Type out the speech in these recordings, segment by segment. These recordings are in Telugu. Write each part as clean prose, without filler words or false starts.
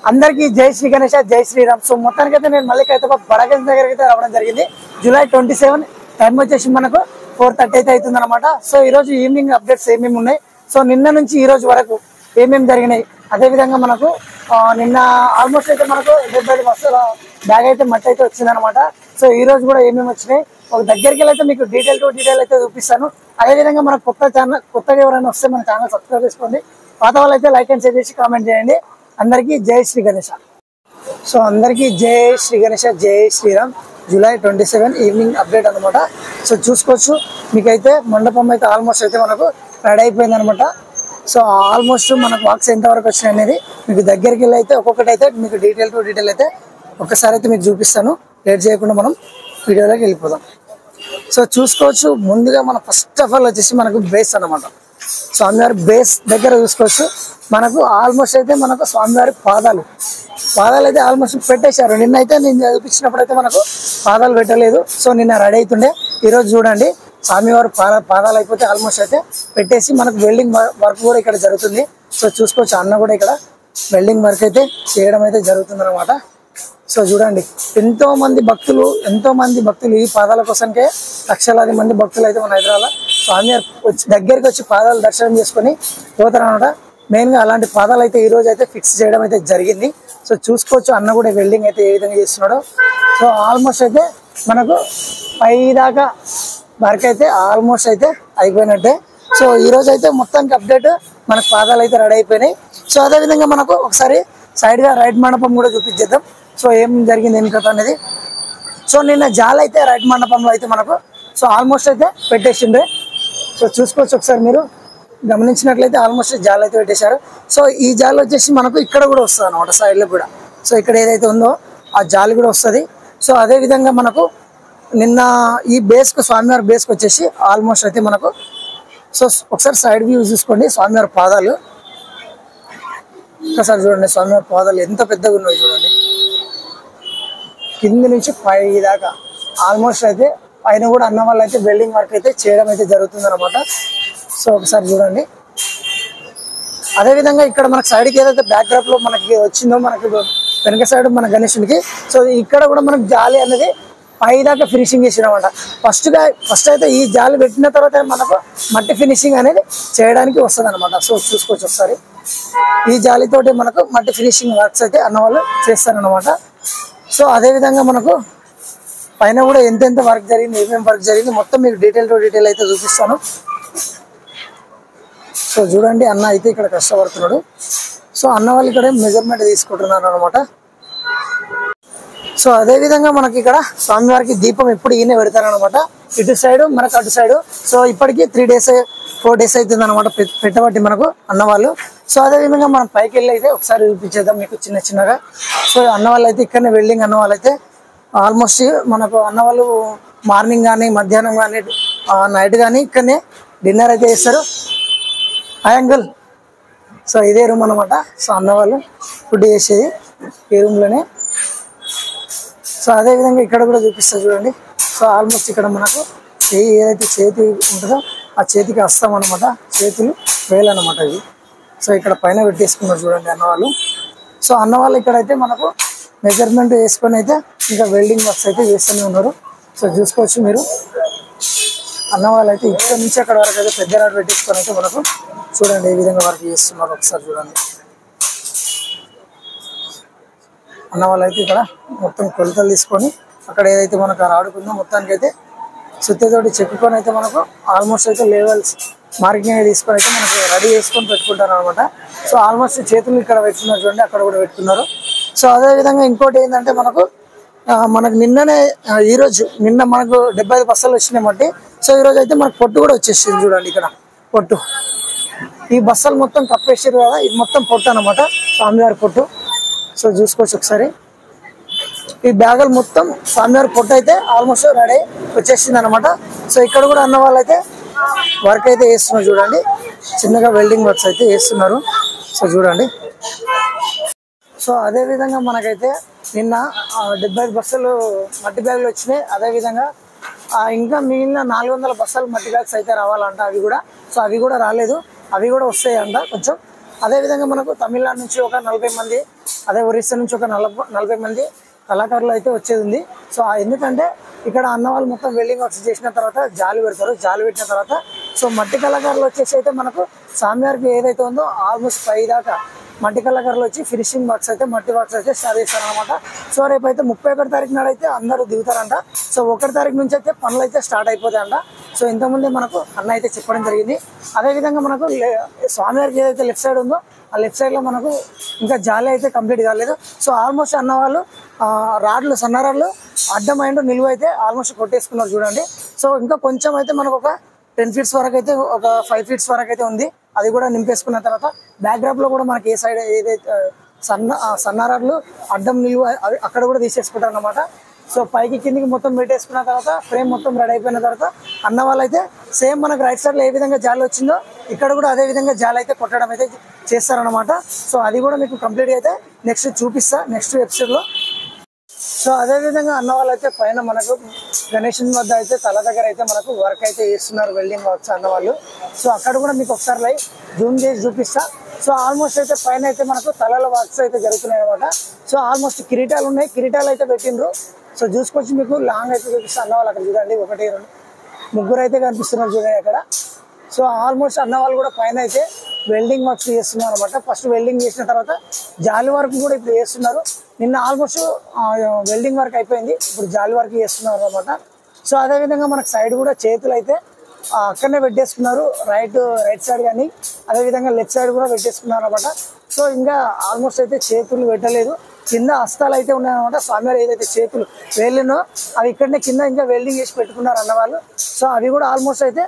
అందరికీ జై శ్రీ గణేష జై శ్రీరామ్. సో మొత్తానికైతే నేను మళ్ళీ హైదరాబాద్ బడాగంజ్ దగ్గరికి అయితే రావడం జరిగింది. జూలై 27 టైం వచ్చేసి మనకు 4:30 అయితే అవుతుంది అనమాట. సో ఈ రోజు ఈవినింగ్ అప్డేట్స్ ఏమేమి ఉన్నాయి, సో నిన్న నుంచి ఈ రోజు వరకు ఏమేమి జరిగినాయి, అదేవిధంగా మనకు నిన్న ఆల్మోస్ట్ అయితే మనకు 75 బస్సుల బ్యాగ్ అయితే మట్టి అయితే వచ్చింది అనమాట. సో ఈ రోజు కూడా ఏమేమి వచ్చినాయి ఒక దగ్గరికి అయితే మీకు డీటెయిల్ టు డీటెయిల్ అయితే చూపిస్తాను. అదేవిధంగా మన కొత్తగా ఎవరైనా వస్తే మన ఛానల్ సబ్స్క్రైబ్ చేసుకోండి. పాత వాళ్ళు అయితే లైక్ అండ్ షేర్ చేసి కామెంట్ చేయండి. అందరికీ జై శ్రీ గణేష. సో అందరికీ జై శ్రీ గణేష జై శ్రీరామ్. జూలై 27 ఈవినింగ్ అప్డేట్ అనమాట. సో చూసుకోవచ్చు, మీకైతే మండపం అయితే ఆల్మోస్ట్ అయితే మనకు రెడీ అయిపోయింది అనమాట. సో ఆల్మోస్ట్ మనకు బాక్స్ ఎంతవరకు వచ్చినాయి అనేది మీకు దగ్గరికి వెళ్ళి అయితే ఒక్కొక్కటి అయితే మీకు డీటెయిల్ టు డీటెయిల్ అయితే ఒక్కసారి అయితే మీకు చూపిస్తాను. లేట్ చేయకుండా మనం వీడియోలోకి వెళ్ళిపోదాం. సో చూసుకోవచ్చు, ముందుగా మన ఫస్ట్ ఆఫ్ ఆల్ వచ్చేసి మనకు బేస్ అనమాట. స్వామివారి బేస్ దగ్గర చూసుకోవచ్చు, మనకు ఆల్మోస్ట్ అయితే మనకు స్వామివారి పాదాలు అయితే ఆల్మోస్ట్ పెట్టేశారు. నిన్న అయితే నేను చూపించినప్పుడు అయితే మనకు పాదాలు పెట్టలేదు. సో నిన్న రెడీ అవుతుండే. ఈరోజు చూడండి స్వామివారి పాదాలు అయిపోతే ఆల్మోస్ట్ అయితే పెట్టేసి మనకు వెల్డింగ్ వర్క్ కూడా ఇక్కడ జరుగుతుంది. సో చూసుకోవచ్చు, అన్న కూడా ఇక్కడ వెల్డింగ్ వర్క్ అయితే చేయడం అయితే జరుగుతుంది అనమాట. సో చూడండి, ఎంతో మంది భక్తులు ఈ పాదాల కోసంకే లక్షలాది మంది భక్తులు అయితే మన హైదరాబాద్ స్వామివారి దగ్గరికి వచ్చి పాదాలు దర్శనం చేసుకొని పోతారనమాట. మెయిన్ గా అలాంటి పాదాలు అయితే ఈ రోజు అయితే ఫిక్స్ చేయడం అయితే జరిగింది. సో చూసుకోవచ్చు, అన్న కూడా వెల్డింగ్ అయితే ఏ విధంగా చేస్తున్నాడో. సో ఆల్మోస్ట్ అయితే మనకు పై దాకా వర్క్ అయితే ఆల్మోస్ట్ అయితే అయిపోయినట్టే. సో ఈ రోజు అయితే మొత్తానికి అప్డేట్ మనకు పాదాలు అయితే రెడీ అయిపోయినాయి. సో అదేవిధంగా మనకు ఒకసారి సైడ్ గా రైట్ మండపం కూడా చూపించేద్దాం. సో ఏం జరిగింది ఏం కథ అనేది. సో నిన్న జాల్ అయితే రైట్ మండపంలో అయితే మనకు సో ఆల్మోస్ట్ అయితే పెట్టేసిండే. సో చూసుకోవచ్చు, ఒకసారి మీరు గమనించినట్లయితే ఆల్మోస్ట్ జాల్ అయితే పెట్టేశారు. సో ఈ జాల్ వచ్చేసి మనకు ఇక్కడ కూడా వస్తుంది అనమాట, సైడ్లో కూడా. సో ఇక్కడ ఏదైతే ఉందో ఆ జాలి కూడా వస్తుంది. సో అదే విధంగా మనకు నిన్న ఈ బేస్కు స్వామివారి బేస్కి వచ్చేసి ఆల్మోస్ట్ అయితే మనకు సో ఒకసారి సైడ్ వ్యూ చూసుకోండి. స్వామివారి పాదాలు ఒకసారి చూడండి, స్వామివారి పాదాలు ఎంత పెద్దగా ఉన్నాయి చూడండి. కింది నుంచి పై దాకా ఆల్మోస్ట్ అయితే పైన కూడా అన్న వాళ్ళు అయితే వెల్డింగ్ వర్క్ అయితే చేయడం అయితే జరుగుతుంది అనమాట. సో ఒకసారి చూడండి. అదేవిధంగా ఇక్కడ మనకు సైడ్కి ఏదైతే బ్యాక్ డ్రాప్ లో మనకి వచ్చిందో మనకి వెనక సైడ్ మన గణేశునికి, సో ఇక్కడ కూడా మనకు జాలి అనేది పై దాకా ఫినిషింగ్ చేసినమాట. ఫస్ట్ అయితే ఈ జాలి పెట్టిన తర్వాత మనకు మట్టి ఫినిషింగ్ అనేది చేయడానికి వస్తుంది అనమాట. సో చూసుకోవచ్చు ఒకసారి, ఈ జాలితోటి మనకు మట్టి ఫినిషింగ్ వర్క్స్ అయితే అన్న వాళ్ళు చేస్తారనమాట. సో అదేవిధంగా మనకు పైన కూడా ఎంతెంత వర్క్ జరిగింది, ఏమేమి వర్క్ జరిగింది మొత్తం మీకు డీటెయిల్ టు డీటెయిల్ అయితే చూపిస్తాను. సో చూడండి, అన్న అయితే ఇక్కడ కష్టపడుతున్నాడు. సో అన్న వాళ్ళు ఇక్కడ మెజర్మెంట్ తీసుకుంటున్నారు అనమాట. సో అదేవిధంగా మనకి ఇక్కడ స్వామివారికి దీపం ఎప్పుడు ఈయన పెడతారనమాట, ఇటు సైడ్ మనకు అటు సైడ్. సో ఇప్పటికీ 4 days అవుతుంది అనమాట పెట్టబట్టి మనకు అన్న వాళ్ళు. సో అదేవిధంగా మనం పైకి వెళ్ళి అయితే ఒకసారి చూపించేద్దాం మీకు చిన్నగా. సో అన్న వాళ్ళు అయితే ఇక్కడనే వెల్డింగ్ అన్న వాళ్ళు అయితే ఆల్మోస్ట్ మనకు అన్న వాళ్ళు మార్నింగ్ కానీ మధ్యాహ్నం కానీ నైట్ కానీ ఇక్కడనే డిన్నర్ అయితే చేస్తారు. Hi uncle. సో ఇదే రూమ్ అనమాట. సో అన్న వాళ్ళు ఫుడ్ చేసేది ఈ రూమ్లోనే. సో అదేవిధంగా ఇక్కడ కూడా చూపిస్తారు చూడండి. సో ఆల్మోస్ట్ ఇక్కడ మనకు ఏదైతే చేతి ఉంటుందో ఆ చేతికి వస్తాం అనమాట, చేతులు వేలు అనమాట ఇవి. సో ఇక్కడ పైన పెట్టేసుకున్నారు చూడండి అన్న వాళ్ళు. సో అన్న వాళ్ళు ఇక్కడైతే మనకు మెజర్మెంట్ వేసుకొని అయితే ఇంకా వెల్డింగ్ వర్క్స్ అయితే చేస్తూనే ఉన్నారు. సో చూసుకోవచ్చు మీరు, అన్న వాళ్ళు అయితే ఇక్కడ నుంచి అక్కడ వరకు అయితే పెద్ద రాడ్ పెట్టేసుకొని అయితే మనకు చూడండి ఏ విధంగా వర్క్ చేస్తున్నారు. ఒకసారి చూడండి, అన్న వాళ్ళు అయితే ఇక్కడ మొత్తం కొలతలు తీసుకొని అక్కడ ఏదైతే మనకు ఆడుకుందో మొత్తానికి అయితే సుత్తతోటి చెక్కుకొని అయితే మనకు ఆల్మోస్ట్ అయితే లెవెల్స్ మార్కింగ్ తీసుకొని అయితే మనకు రెడీ చేసుకొని పెట్టుకుంటారు అనమాట. సో ఆల్మోస్ట్ చేతులు ఇక్కడ పెట్టుకున్నారు చూడండి, అక్కడ కూడా పెట్టుకున్నారు. సో అదేవిధంగా ఇంకోటి ఏంటంటే మనకు నిన్న మనకు 75 బస్సులు వచ్చినాయి మట్టి. సో ఈరోజు అయితే మనకు పొట్టు కూడా వచ్చేసింది చూడండి. ఇక్కడ పొట్టు ఈ బస్సులు మొత్తం కప్పేసారు కదా, ఇది మొత్తం పొట్టు అనమాట, స్వామివారి పొట్టు. సో చూసుకోవచ్చు ఒకసారి, ఈ బ్యాగులు మొత్తం స్వామివారి పొట్టు అయితే ఆల్మోస్ట్ రెడీ వచ్చేసింది అనమాట. సో ఇక్కడ కూడా అన్న వాళ్ళు అయితే వర్క్ అయితే చేస్తున్నారు చూడండి, చిన్నగా వెల్డింగ్ వర్క్స్ అయితే చేస్తున్నారు. సో చూడండి. సో అదేవిధంగా మనకైతే నిన్న 75 బస్సులు మట్టి బ్యాగులు వచ్చినాయి. అదేవిధంగా ఇంకా మిగిలిన 400 బస్సులు మట్టి బ్యాగ్స్ అయితే రావాలంట. అవి కూడా రాలేదు, అవి కూడా వస్తాయంట కొంచెం. అదేవిధంగా మనకు తమిళనాడు నుంచి ఒక 40 మంది, అదే ఒరిస్సా నుంచి ఒక 40 మంది కళాకారులు అయితే వచ్చేది ఉంది. సో ఎందుకంటే ఇక్కడ అన్న వాళ్ళు మొత్తం వెల్డింగ్ వర్క్స్ చేసిన తర్వాత జాలి పెడతారు. జాలి పెట్టిన తర్వాత సో మట్టి కళాకారులు వచ్చేసి అయితే మనకు స్వామివారికి ఏదైతే ఉందో ఆల్మోస్ట్ 5 దాకా మట్టి కళాకారులు వచ్చి ఫినిషింగ్ వర్క్స్ అయితే మట్టి వర్క్స్ అయితే స్టార్ట్ చేస్తారనమాట. సో రేపు అయితే 31 తారీఖు నాడు అయితే అందరూ దిగుతారంట. సో 1 తారీఖు నుంచి అయితే పనులు అయితే స్టార్ట్ అయిపోతాయంట. సో ఇంతకుముందే మనకు అన్న అయితే చెప్పడం జరిగింది. అదేవిధంగా మనకు స్వామివారికి ఏదైతే లెఫ్ట్ సైడ్ ఉందో ఆ లెఫ్ట్ సైడ్ లో మనకు ఇంకా జాలి అయితే కంప్లీట్ కాలేదు. సో ఆల్మోస్ట్ అన్న వాళ్ళు రాడ్లు సన్న రాడ్లు అడ్డమైండు నిలువ అయితే ఆల్మోస్ట్ కొట్టేసుకున్నారు చూడండి. సో ఇంకా కొంచెం అయితే మనకు ఒక 10 ఫీట్స్ వరకు అయితే ఒక 5 ఫీట్స్ వరకు అయితే ఉంది. అది కూడా నింపేసుకున్న తర్వాత బ్యాక్ డ్రాప్ లో కూడా మనకి ఏ సైడ్ ఏదైతే సన్నారాడ్లు అడ్డం నిలువ అక్కడ కూడా తీసేసుకుంటారు అనమాట. సో పైకి కిందికి మొత్తం పెట్టేసుకున్న తర్వాత ఫ్రేమ్ మొత్తం రెడీ అయిపోయిన తర్వాత అన్న వాళ్ళు అయితే సేమ్ మనకు రైట్ సైడ్ లో ఏ విధంగా జాలి వచ్చిందో ఇక్కడ కూడా అదే విధంగా జాలి అయితే కొట్టడం అయితే చేస్తారనమాట. సో అది కూడా మీకు కంప్లీట్ అయితే నెక్స్ట్ చూపిస్తా నెక్స్ట్ ఎపిసోడ్ లో. సో అదే విధంగా అన్న వాళ్ళు అయితే పైన మనకు గణేషన్ వద్ద అయితే తల దగ్గర అయితే మనకు వర్క్ అయితే చేస్తున్నారు వెల్డింగ్ వర్క్స్ అన్న వాళ్ళు. సో అక్కడ కూడా మీకు ఒకసారి లైవ్ జూమ్ చేసి చూపిస్తా. సో ఆల్మోస్ట్ అయితే పైన అయితే మనకు తలల వర్క్స్ అయితే జరుగుతున్నాయి అనమాట. సో ఆల్మోస్ట్ కిరీటాలు ఉన్నాయి, కిరీటాలు అయితే పెట్టిండ్రు. సో చూసుకొచ్చి మీకు లాంగ్ అయితే చూపిస్తా. అన్న వాళ్ళు అక్కడ చూడండి 1 2 3 అయితే కనిపిస్తున్నారు చూడండి అక్కడ. సో ఆల్మోస్ట్ అన్న వాళ్ళు కూడా పైన అయితే వెల్డింగ్ వర్క్స్ చేస్తున్నారు అనమాట. ఫస్ట్ వెల్డింగ్ చేసిన తర్వాత జాలి వర్క్ కూడా ఇప్పుడు చేస్తున్నారు. నిన్న ఆల్మోస్ట్ వెల్డింగ్ వర్క్ అయిపోయింది, ఇప్పుడు జాలి వర్క్ చేస్తున్నారు అనమాట. సో అదేవిధంగా మనకు సైడ్ కూడా చేతులు అయితే అక్కడనే పెట్టేసుకున్నారు, రైట్ సైడ్ కానీ అదేవిధంగా లెఫ్ట్ సైడ్ కూడా పెట్టేసుకున్నారు అనమాట. సో ఇంకా ఆల్మోస్ట్ అయితే చేతులు పెట్టలేదు, కింద హస్తాలు అయితే ఉన్నాయన్నమాట. స్వామివారు ఏదైతే చేతులు వేళ్ళనో అవి ఇక్కడనే కింద ఇంకా వెల్డింగ్ చేసి పెట్టుకున్నారు అన్నవాళ్ళు. సో అవి కూడా ఆల్మోస్ట్ అయితే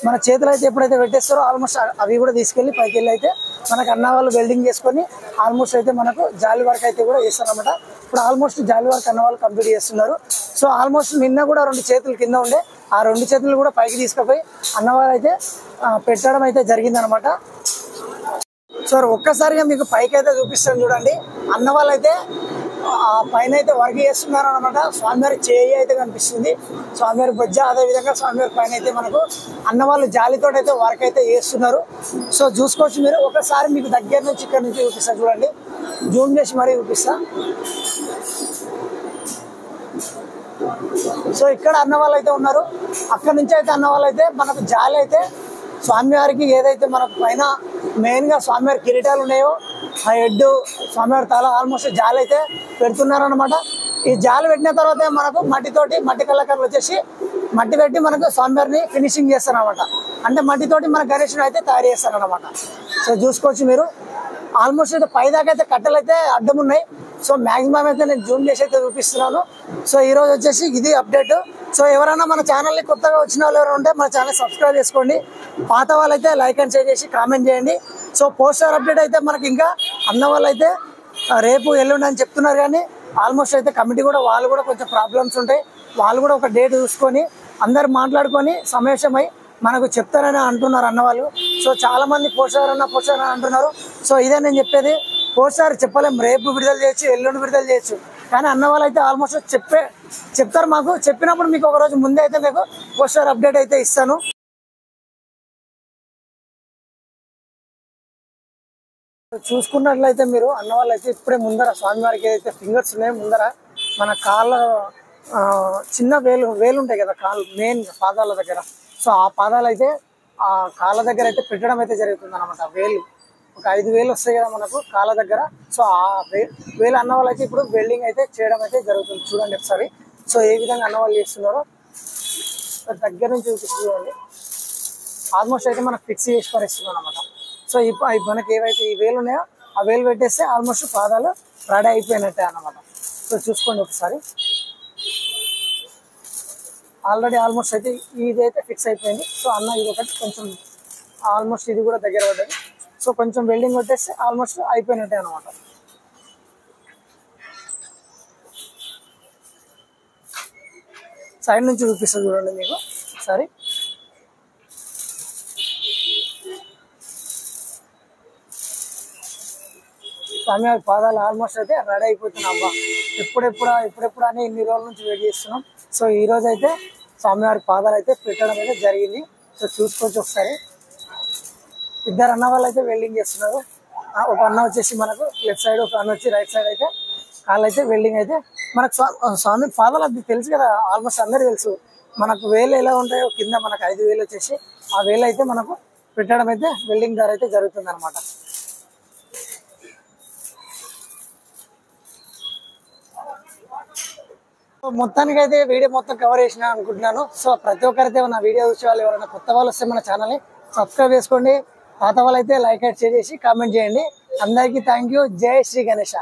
మన చేతులు అయితే ఎప్పుడైతే పెట్టేస్తారో ఆల్మోస్ట్ అవి కూడా తీసుకెళ్లి పైకి వెళ్ళి అయితే మనకు అన్న వాళ్ళు వెల్డింగ్ చేసుకొని ఆల్మోస్ట్ అయితే మనకు జాలి వర్క్ అయితే కూడా చేస్తారన్నమాట. ఇప్పుడు ఆల్మోస్ట్ జాలి వర్క్ అన్న వాళ్ళు కంప్లీట్ చేస్తున్నారు. సో ఆల్మోస్ట్ నిన్న కూడా 2 చేతులు కింద ఉండే ఆ 2 చేతులు కూడా పైకి తీసుకుపోయి అన్నవాళ్ళు అయితే పెట్టడం అయితే జరిగిందనమాట. సో ఒక్కసారిగా మీకు పైకి అయితే చూపిస్తాను చూడండి. అన్న వాళ్ళు అయితే పైన అయితే వర్క్ చేస్తున్నారు అనమాట. స్వామివారి చేయి అయితే కనిపిస్తుంది, స్వామివారి బొజ్జ, అదేవిధంగా స్వామివారి పైన అయితే మనకు అన్న వాళ్ళు జాలితో అయితే వర్క్ అయితే చేస్తున్నారు. సో చూసుకోవచ్చు మీరు. ఒకసారి మీకు దగ్గర నుంచి ఇక్కడ నుంచి చూపిస్తా చూడండి, జూమ్ చేసి మరీ చూపిస్తా. సో ఇక్కడ అన్న వాళ్ళు అయితే ఉన్నారు, అక్కడ నుంచి అయితే అన్న వాళ్ళు అయితే మనకు జాలి అయితే స్వామివారికి ఏదైతే మనకు పైన మెయిన్ గా స్వామివారి కిరీటాలు ఉన్నాయో ఆ హెడ్ స్వామివారి తల ఆల్మోస్ట్ జాలి అయితే పెడుతున్నారు అనమాట. ఈ జాలి పెట్టిన తర్వాత మనకు మట్టి కళాకారులు వచ్చేసి మట్టి పెట్టి మనకు స్వామివారిని ఫినిషింగ్ చేస్తారు అనమాట. అంటే మట్టితోటి మన గణేశుని అయితే తయారు చేస్తారు అనమాట. సో చూసుకోవచ్చు మీరు. ఆల్మోస్ట్ అయితే పైదాకా అయితే కట్టెలు అయితే అడ్డం ఉన్నాయి. సో మాక్సిమం అయితే నేను జూమ్ చేసి అయితే చూపిస్తున్నాను. సో ఈ రోజు వచ్చేసి ఇది అప్డేట్. సో ఎవరైనా మన ఛానల్ని కొత్తగా వచ్చిన వాళ్ళు ఎవరైనా ఉంటే మన ఛానల్ సబ్స్క్రైబ్ చేసుకోండి, పాత వాళ్ళైతే లైక్ అండ్ షేర్ చేసి కామెంట్ చేయండి. సో పోస్టర్ అప్డేట్ అయితే మనకి ఇంకా అన్న వాళ్ళు అయితే రేపు ఎల్లుండి అని చెప్తున్నారు, కానీ ఆల్మోస్ట్ అయితే కమిటీ కూడా వాళ్ళు కూడా కొంచెం ప్రాబ్లమ్స్ ఉంటాయి. వాళ్ళు కూడా ఒక డేట్ చూసుకొని అందరు మాట్లాడుకొని సమావేశమై మనకు చెప్తారని అంటున్నారు అన్నవాళ్ళు. సో చాలా మంది పోస్టర్ అని అంటున్నారు. సో ఇదే నేను చెప్పేది, పోస్టర్ చెప్పలేం, రేపు విడుదల చేయొచ్చు, ఎల్లుండి విడుదల చేయొచ్చు, కానీ అన్న వాళ్ళు అయితే ఆల్మోస్ట్ చెప్తారు మాకు. చెప్పినప్పుడు మీకు ఒక రోజు ముందే అయితే మీకు పోస్టర్ అప్డేట్ అయితే ఇస్తాను. చూసుకున్నట్లయితే మీరు అన్న వాళ్ళు అయితే ఇప్పుడే ముందర స్వామివారికి ఏదైతే ఫింగర్స్ ఉన్నాయో ముందర మన కాళ్ళ చిన్న వేలు ఉంటాయి కదా, కాళ్ళు మెయిన్ పాదాల దగ్గర. సో ఆ పాదాలు అయితే ఆ కాళ్ళ దగ్గర అయితే పెట్టడం అయితే జరుగుతుంది అనమాట. వేలు ఒక 5 వేలు వస్తాయి కదా మనకు కాళ్ళ దగ్గర. సో ఆ వేలు అన్న వాళ్ళు అయితే ఇప్పుడు వెల్డింగ్ అయితే చేయడం అయితే జరుగుతుంది. చూడండి ఒకసారి. సో ఏ విధంగా అన్న వాళ్ళు చేస్తున్నారో దగ్గర నుంచి చూపిస్తుంది. ఆల్మోస్ట్ అయితే మనకు ఫిక్స్ చేసి పరిస్తున్నాం అనమాట. సో మనకి ఏవైతే ఈ వేలు ఉన్నాయో ఆ వేలు పెట్టేస్తే ఆల్మోస్ట్ పాదాలు రెడీ అయిపోయినట్టే అన్నమాట. సో చూసుకోండి ఒకసారి. ఆల్రెడీ ఆల్మోస్ట్ అయితే ఇదైతే ఫిక్స్ అయిపోయింది. సో అన్న ఇది ఒకటి కొంచెం ఆల్మోస్ట్ ఇది కూడా దగ్గర పడ్డది. సో కొంచెం వెల్డింగ్ కొట్టేస్తే ఆల్మోస్ట్ అయిపోయినట్టే అనమాట. సైడ్ నుంచి చూపిస్తుంది చూడండి మీకు ఒకసారి. స్వామివారి పాదాలు ఆల్మోస్ట్ అయితే రెడీ అయిపోతున్నాం. అబ్బా ఎప్పుడెప్పుడు అని ఇన్ని రోజుల నుంచి వెయిట్ చేస్తున్నాం. సో ఈ రోజు అయితే స్వామివారి పాదాలు అయితే పెట్టడం అయితే జరిగింది. సో చూసుకోవచ్చు ఒకసారి. 2 అన్న వాళ్ళు అయితే వెల్డింగ్ చేస్తున్నారు. ఒక అన్న వచ్చేసి మనకు లెఫ్ట్ సైడ్, ఒక అన్న వచ్చి రైట్ సైడ్ అయితే కాళ్ళు అయితే వెల్డింగ్ అయితే మనకు స్వామి పాదాలు అది తెలుసు కదా, ఆల్మోస్ట్ అందరు తెలుసు. మనకు వేలు ఎలా ఉంటాయో కింద మనకు 5 వేలు వచ్చేసి ఆ వేలు అయితే మనకు పెట్టడం అయితే వెల్డింగ్ ద్వారా అయితే జరుగుతుంది అనమాట. మొత్తానికి అయితే వీడియో మొత్తం కవర్ చేసిన అనుకుంటున్నాను. సో ప్రతి ఒక్కరైతే నా వీడియో చూసే వాళ్ళు ఎవరైనా కొత్త వాళ్ళు వస్తే మన ఛానల్ని సబ్స్క్రైబ్ చేసుకోండి. పాత వాళ్ళు అయితే లైక్ అండ్ షేర్ చేసి కామెంట్ చేయండి. అందరికీ థ్యాంక్ యూ. జై శ్రీ గణేష.